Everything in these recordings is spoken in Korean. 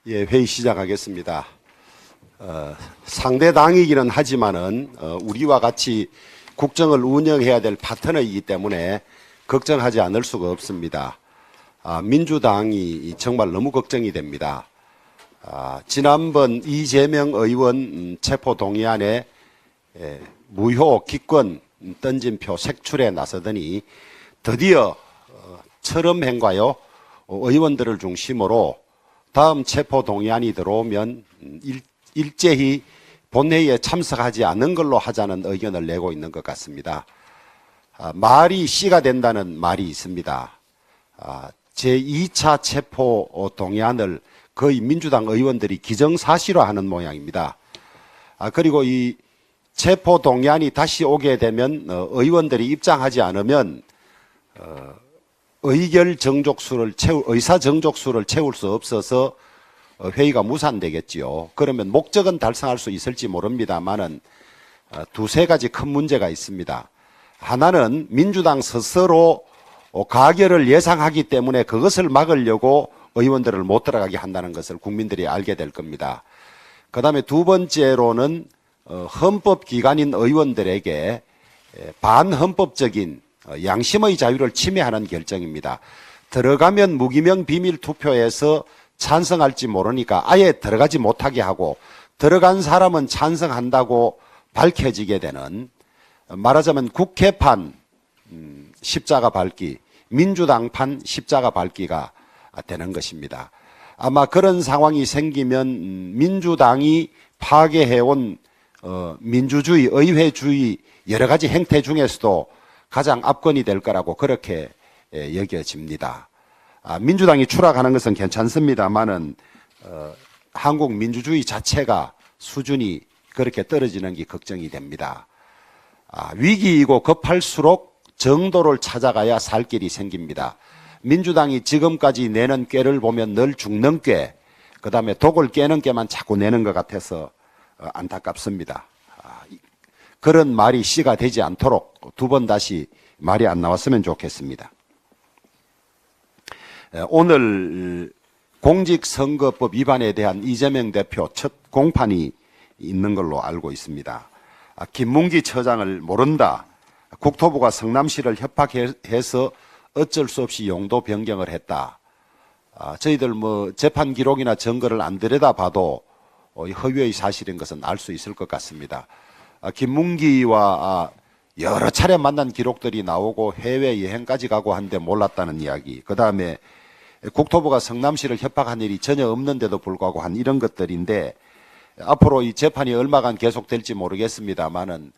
예, 회의 시작하겠습니다. 상대 당이기는 하지만은 우리와 같이 국정을 운영해야 될 파트너이기 때문에 걱정하지 않을 수가 없습니다. 민주당이 정말 너무 걱정이 됩니다. 지난번 이재명 의원 체포동의안에 무효 기권 던진표 색출에 나서더니 드디어 철험행과요 의원들을 중심으로 다음 체포동의안이 들어오면 일제히 본회의에 참석하지 않는 걸로 하자는 의견을 내고 있는 것 같습니다. 말이 씨가 된다는 말이 있습니다. 제2차 체포동의안을 거의 민주당 의원들이 기정사실화하는 모양입니다. 그리고 이 체포동의안이 다시 오게 되면 의원들이 입장하지 않으면 의사 정족수를 채울 수 없어서 회의가 무산되겠지요. 그러면 목적은 달성할 수 있을지 모릅니다만은 두세 가지 큰 문제가 있습니다. 하나는 민주당 스스로 가결을 예상하기 때문에 그것을 막으려고 의원들을 못 들어가게 한다는 것을 국민들이 알게 될 겁니다. 그 다음에 두 번째로는 헌법기관인 의원들에게 반헌법적인 양심의 자유를 침해하는 결정입니다. 들어가면 무기명 비밀 투표에서 찬성할지 모르니까 아예 들어가지 못하게 하고 들어간 사람은 찬성한다고 밝혀지게 되는, 말하자면 국회판 십자가 밟기, 민주당판 십자가 밟기가 되는 것입니다. 아마 그런 상황이 생기면 민주당이 파괴해온 민주주의, 의회주의 여러 가지 행태 중에서도 가장 압권이 될 거라고 그렇게 여겨집니다. 민주당이 추락하는 것은 괜찮습니다만은 한국 민주주의 자체가 수준이 그렇게 떨어지는 게 걱정이 됩니다. 위기이고 급할수록 정도를 찾아가야 살 길이 생깁니다. 민주당이 지금까지 내는 꾀를 보면 늘 죽는 꾀, 그 다음에 독을 깨는 꾀만 자꾸 내는 것 같아서 안타깝습니다. 그런 말이 씨가 되지 않도록 두 번 다시 말이 안 나왔으면 좋겠습니다. 오늘 공직선거법 위반에 대한 이재명 대표 첫 공판이 있는 걸로 알고 있습니다. 김문기 처장을 모른다. 국토부가 성남시를 협박해서 어쩔 수 없이 용도 변경을 했다. 저희들 재판 기록이나 증거를 안 들여다봐도 허위의 사실인 것은 알 수 있을 것 같습니다. 김문기와 여러 차례 만난 기록들이 나오고 해외여행까지 가고 한데 몰랐다는 이야기, 그 다음에 국토부가 성남시를 협박한 일이 전혀 없는데도 불구하고 한 이런 것들인데, 앞으로 이 재판이 얼마간 계속될지 모르겠습니다만은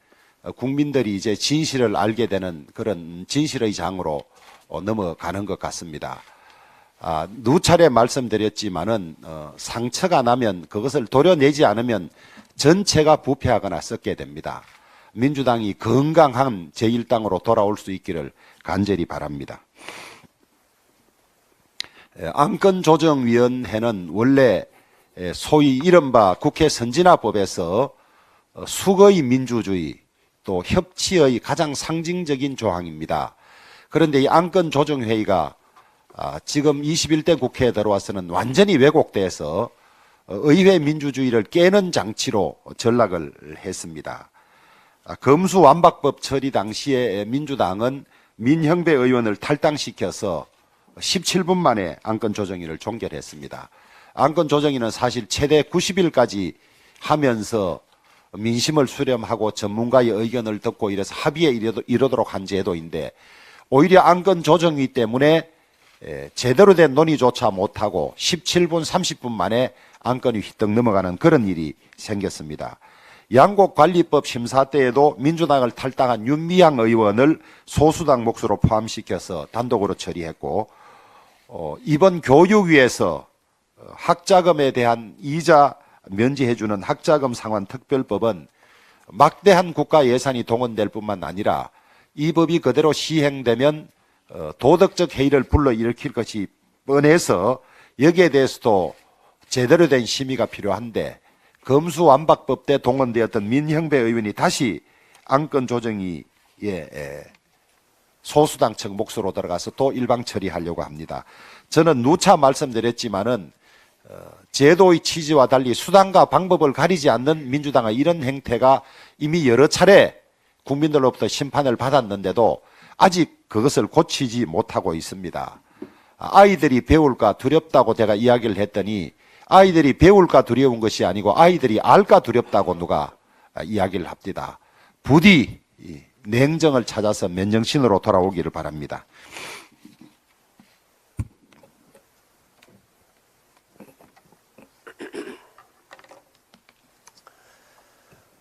국민들이 이제 진실을 알게 되는 그런 진실의 장으로 넘어가는 것 같습니다. 누차례 말씀드렸지만은 상처가 나면 그것을 도려내지 않으면 전체가 부패하거나 썩게 됩니다. 민주당이 건강한 제1당으로 돌아올 수 있기를 간절히 바랍니다. 안건조정위원회는 원래 소위 이른바 국회 선진화법에서 수거의 민주주의 또 협치의 가장 상징적인 조항입니다. 그런데 이 안건조정회의가 지금 21대 국회에 들어와서는 완전히 왜곡돼서 의회 민주주의를 깨는 장치로 전락을 했습니다. 검수완박법 처리 당시에 민주당은 민형배 의원을 탈당시켜서 17분 만에 안건조정위를 종결했습니다. 안건조정위는 사실 최대 90일까지 하면서 민심을 수렴하고 전문가의 의견을 듣고 이래서 합의에 이르도록 한 제도인데, 오히려 안건조정위 때문에 제대로 된 논의조차 못하고 17분 30분 만에 안건이 휘떡 넘어가는 그런 일이 생겼습니다. 양곡관리법 심사 때에도 민주당을 탈당한 윤미향 의원을 소수당 몫으로 포함시켜서 단독으로 처리했고, 이번 교육위에서 학자금에 대한 이자 면제해주는 학자금 상환 특별법은 막대한 국가 예산이 동원될 뿐만 아니라 이 법이 그대로 시행되면 도덕적 해이를 불러일으킬 것이 뻔해서 여기에 대해서도 제대로 된 심의가 필요한데, 검수완박법 때 동원되었던 민형배 의원이 다시 안건조정위에 소수당 측 몫으로 들어가서 또 일방 처리하려고 합니다. 저는 누차 말씀드렸지만은 제도의 취지와 달리 수단과 방법을 가리지 않는 민주당의 이런 행태가 이미 여러 차례 국민들로부터 심판을 받았는데도 아직 그것을 고치지 못하고 있습니다. 아이들이 배울까 두렵다고 제가 이야기를 했더니 아이들이 배울까 두려운 것이 아니고 아이들이 알까 두렵다고 누가 이야기를 합니다. 부디 냉정을 찾아서 맨정신으로 돌아오기를 바랍니다.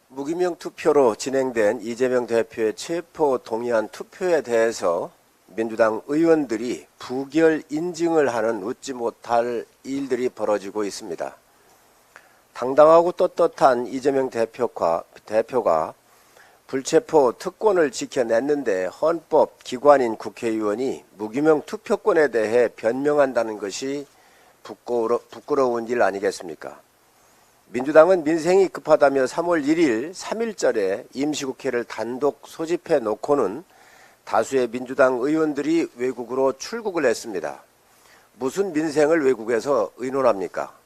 무기명 투표로 진행된 이재명 대표의 체포 동의안 투표에 대해서 민주당 의원들이 부결 인증을 하는 웃지 못할 일들이 벌어지고 있습니다. 당당하고 떳떳한 이재명 대표가 불체포 특권을 지켜냈는데 헌법 기관인 국회의원이 무기명 투표권에 대해 변명한다는 것이 부끄러운 일 아니겠습니까? 민주당은 민생이 급하다며 3월 1일 3.1절에 임시국회를 단독 소집해 놓고는 다수의 민주당 의원들이 외국으로 출국을 했습니다. 무슨 민생을 외국에서 의논합니까?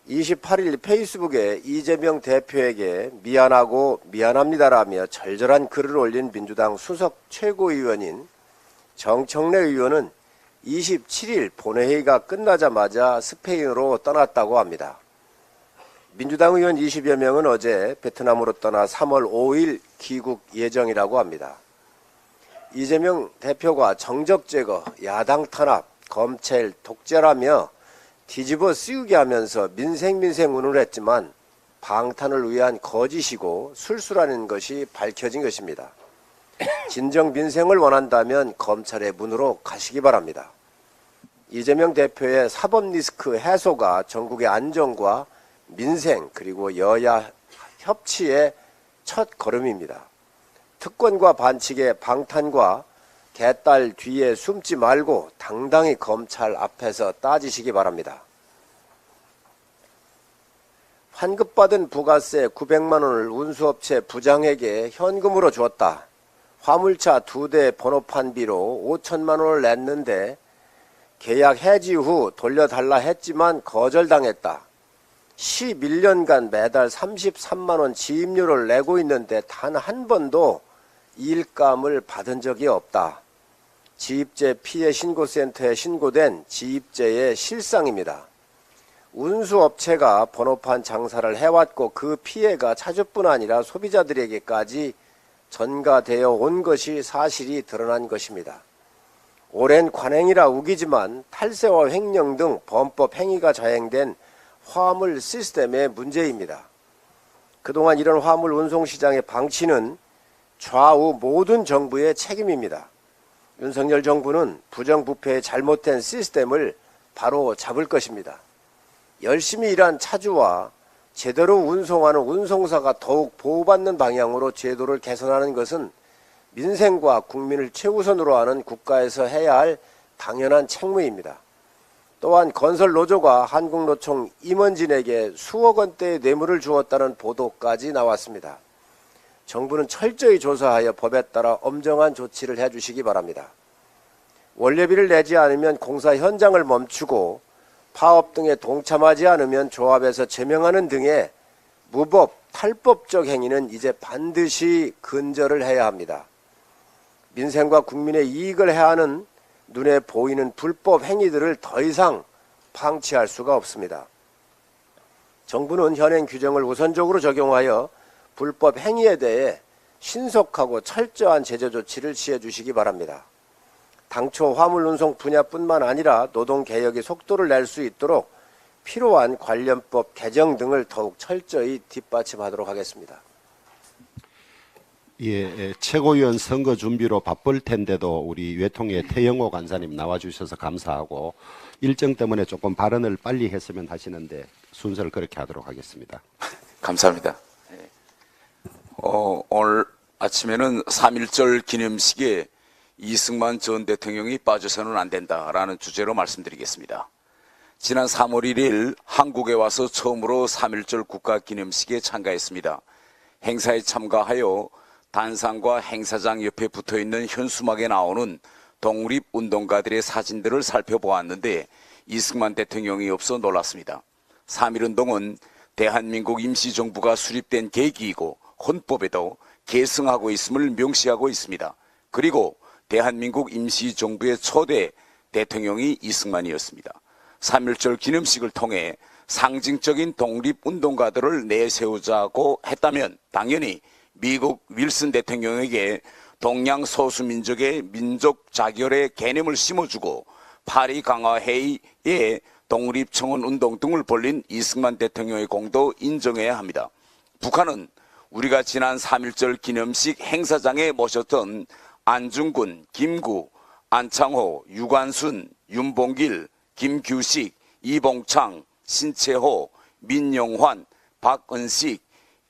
28일 페이스북에 이재명 대표에게 미안하고 미안합니다라며 절절한 글을 올린 민주당 수석 최고위원인 정청래 의원은 27일 본회의가 끝나자마자 스페인으로 떠났다고 합니다. 민주당 의원 20여 명은 어제 베트남으로 떠나 3월 5일 귀국 예정이라고 합니다. 이재명 대표가 정적 제거, 야당 탄압, 검찰 독재라며 뒤집어 씌우게 하면서 민생 운운을 했지만 방탄을 위한 거짓이고 술수라는 것이 밝혀진 것입니다. 진정 민생을 원한다면 검찰의 문으로 가시기 바랍니다. 이재명 대표의 사법 리스크 해소가 전국의 안정과 민생 그리고 여야 협치의 첫 걸음입니다. 특권과 반칙의 방탄과 개딸 뒤에 숨지 말고 당당히 검찰 앞에서 따지시기 바랍니다. 환급받은 부가세 900만 원을 운수업체 부장에게 현금으로 주었다. 화물차 2대 번호판비로 5천만 원을 냈는데 계약 해지 후 돌려달라 했지만 거절당했다. 11년간 매달 33만 원 지입료를 내고 있는데 단 한 번도 일감을 받은 적이 없다. 지입제 피해 신고센터에 신고된 지입제의 실상입니다. 운수업체가 번호판 장사를 해왔고 그 피해가 차주뿐 아니라 소비자들에게까지 전가되어 온 것이 사실이 드러난 것입니다. 오랜 관행이라 우기지만 탈세와 횡령 등 범법 행위가 자행된 화물 시스템의 문제입니다. 그동안 이런 화물 운송시장의 방치는 좌우 모든 정부의 책임입니다. 윤석열 정부는 부정부패의 잘못된 시스템을 바로 잡을 것입니다. 열심히 일한 차주와 제대로 운송하는 운송사가 더욱 보호받는 방향으로 제도를 개선하는 것은 민생과 국민을 최우선으로 하는 국가에서 해야 할 당연한 책무입니다. 또한 건설노조가 한국노총 임원진에게 수억 원대의 뇌물을 주었다는 보도까지 나왔습니다. 정부는 철저히 조사하여 법에 따라 엄정한 조치를 해주시기 바랍니다. 원래비를 내지 않으면 공사 현장을 멈추고 파업 등에 동참하지 않으면 조합에서 제명하는 등의 무법, 탈법적 행위는 이제 반드시 근절을 해야 합니다. 민생과 국민의 이익을 해하는 눈에 보이는 불법 행위들을 더 이상 방치할 수가 없습니다. 정부는 현행 규정을 우선적으로 적용하여 불법 행위에 대해 신속하고 철저한 제재 조치를 취해 주시기 바랍니다. 당초 화물운송 분야뿐만 아니라 노동개혁의 속도를 낼 수 있도록 필요한 관련법 개정 등을 더욱 철저히 뒷받침하도록 하겠습니다. 예, 최고위원 선거 준비로 바쁠 텐데도 우리 외통의 태영호 간사님 나와주셔서 감사하고 일정 때문에 조금 발언을 빨리 했으면 하시는데 순서를 그렇게 하도록 하겠습니다. 감사합니다. 오늘 아침에는 3.1절 기념식에 이승만 전 대통령이 빠져서는 안 된다라는 주제로 말씀드리겠습니다. 지난 3월 1일 한국에 와서 처음으로 3.1절 국가기념식에 참가했습니다. 행사에 참가하여 단상과 행사장 옆에 붙어있는 현수막에 나오는 독립운동가들의 사진들을 살펴보았는데 이승만 대통령이 없어 놀랐습니다. 3.1운동은 대한민국 임시정부가 수립된 계기이고 헌법에도 계승하고 있음을 명시하고 있습니다. 그리고 대한민국 임시정부의 초대 대통령이 이승만이었습니다. 3.1절 기념식을 통해 상징적인 독립운동가들을 내세우자고 했다면 당연히 미국 윌슨 대통령에게 동양 소수민족의 민족 자결의 개념을 심어주고 파리 강화회의에 독립청원 운동 등을 벌린 이승만 대통령의 공도 인정해야 합니다. 북한은 우리가 지난 3.1절 기념식 행사장에 모셨던 안중근, 김구, 안창호, 유관순, 윤봉길, 김규식, 이봉창, 신채호, 민영환, 박은식,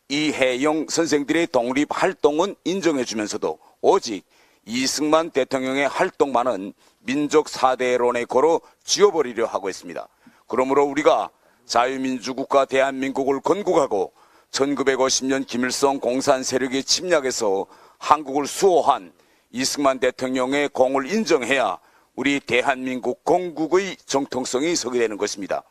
이혜영 선생들의 독립활동은 인정해주면서도 오직 이승만 대통령의 활동만은 민족 사대론에 걸어 지워버리려 하고 있습니다. 그러므로 우리가 자유민주국가 대한민국을 건국하고 1950년 김일성 공산 세력의 침략에서 한국을 수호한 이승만 대통령의 공을 인정해야 우리 대한민국 건국의 정통성이 서게 되는 것입니다.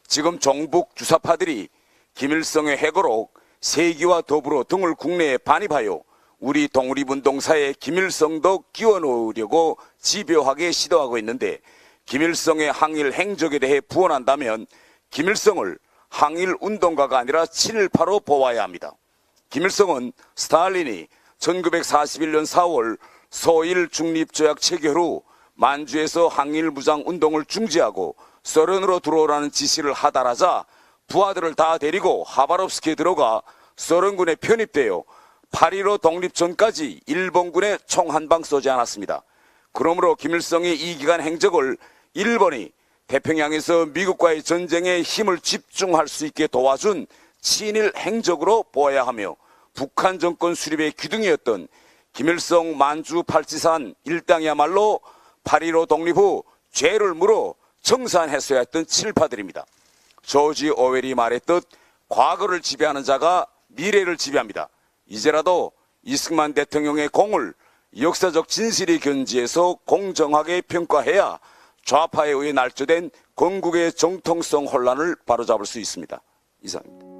지금 정북 주사파들이 김일성의 회고록 세기와 더불어 등을 국내에 반입하여 우리 독립운동사에 김일성도 끼워 넣으려고 집요하게 시도하고 있는데 김일성의 항일 행적에 대해 부언한다면 김일성을 항일 운동가가 아니라 친일파로 보아야 합니다. 김일성은 스탈린이 1941년 4월 소일 중립조약 체결 후 만주에서 항일 무장 운동을 중지하고 소련으로 들어오라는 지시를 하달하자 부하들을 다 데리고 하바롭스크에 들어가 소련군에 편입되어 8.15 독립 전까지 일본군에 총 한 방 쏘지 않았습니다. 그러므로 김일성의 이 기간 행적을 일본이 태평양에서 미국과의 전쟁에 힘을 집중할 수 있게 도와준 친일 행적으로 보아야 하며 북한 정권 수립의 기둥이었던 김일성 만주 팔치산 일당이야말로 8.15 독립 후 죄를 물어 청산했어야 했던 친일파들입니다. 조지 오웰이 말했듯 과거를 지배하는 자가 미래를 지배합니다. 이제라도 이승만 대통령의 공을 역사적 진실이 견지해서 공정하게 평가해야 좌파에 의해 날조된 건국의 정통성 혼란을 바로잡을 수 있습니다. 이상입니다.